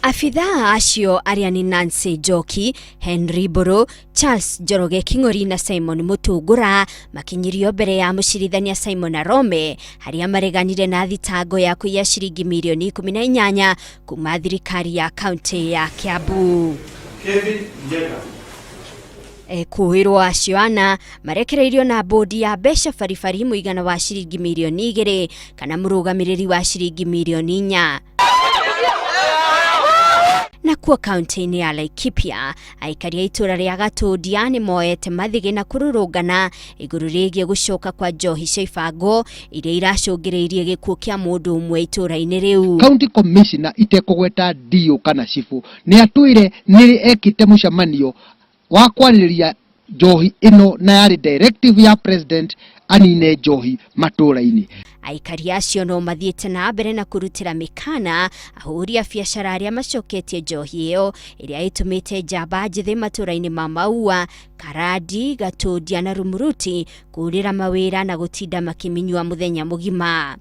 Afithaa acio aria ni Nancy Njoki, Henry Mburu, Charles Njoroge King'ori na Simon Mutungura makinyirio mbere ya mucirithania Simon Arome haria mareganire na thitango ya kuiya ciringi milioni 18 kuma thirikari ya kaunti ya Kiambu. Kuhirwo acio ana marekereirio na bodi ya mbeca baribari muigana wa ciringi milioni 2 kana murugamiriri wa ciringi milioni 4. Na kuo kaunti-ini ya Laikipia aikari a itura ria Gatundia ni moete mathige na kururungana iguru rigie gucoka kwa njohi cia ibango iria iracungiriirie gikuo kia mundu umwe itura-ini riu. County Commissioner itekugweta dio kana cifu ni atwire ni ekite mucemanio wa kwaririria njohi ino na yari directive ya president anine njohi matura-ini. Aikari acio no mathiete na mbere na kurutira mikana ahuri a biacara aria macoketie njohi iyo iria itumite njamba njithi matura-ini ma Maua, Karandi, Gatundia na Rumuruti kurira mawira na gutinda makiminywa muthenya mugima.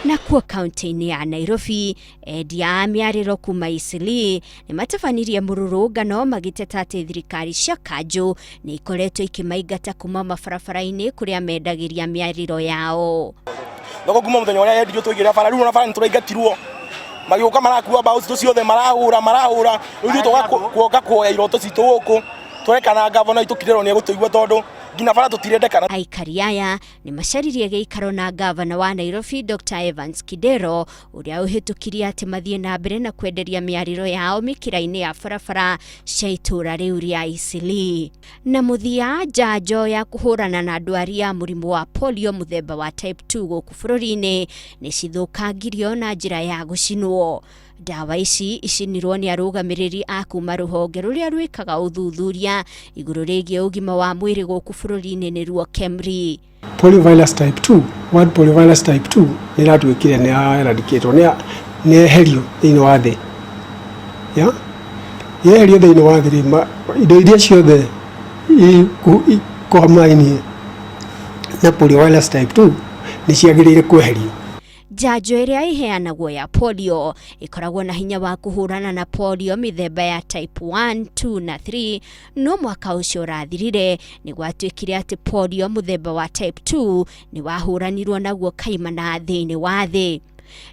Na kuo kaunti-ini ya Nairobi endia miariro kuma Eastleigh ni matabanirie mururungano magiteta ati thirikari cia kanju ni ikoretwo ikimaingata kuma mabarabara-ini kuria mendagiria miariro yao. Thoko kuma muthenya uria yendio tuigira bara riu na bara nituraingatirwo magioka marakua bao citu ciothe marahura riu tugoka kuoya iroto citu guku turekana gavana itukirero ni egutuigua tondu ngina bara tutirendekana. Aikari aya ni macaririe giikaro na gavana wa Nairobi Dr. Evans Kidero uria uhitukiria ati mathie na mbere na kwenderia miariro yao mikira-ini ya barabara cia itura riu ria Eastleigh. Na muthia njanjo ya kuhurana na ndwari ya murimu wa polio muthemba wa type 2 guku bururi-ini ni cithukangirio na njira ya gucinwo. Dawa ici icinirwo ni arugamiriri a kuma ruhonge ruria rwikaga uthuthuria iguru rigie ugima wa mwiri guku bururi-ini niruo KEMRI. Poliovirus type 2, word poliovirus type 2 niratwikire ni eradicate ni eherio thiini wa thi. Ya yeherio thiini wa thi indo iria ciothe ikohamaini na poliovirus type 2 ni ciagirire kweherio. Njanjo iria iheanagwo ya polio ikoragwo na hinya wa kuhurana na polio mithemba ya type 1, 2 na 3 no mwaka ucio urathirire ni gwatwikire ati polio muthemba wa type 2 ni wahuranirwo naguo kaimana thiini wa thi.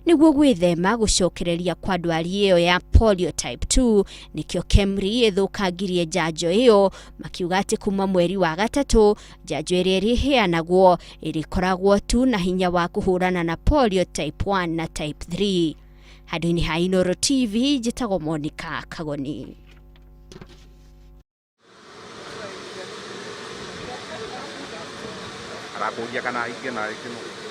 Niguo gwithema gucokereria kwa ndwari iyo ya polio type 2 nikio KEMRI ithukangirie njanjo iyo makiuga ati kuma mweri wa gatatu njanjo iria iheanagwo irikoragwo tu na hinya wa kuhurana na polio type 1 na type 3. Handũ-inĩ ha Inooro TV njĩtagwo Monica Kagoni. Arakuja kana ikena ikino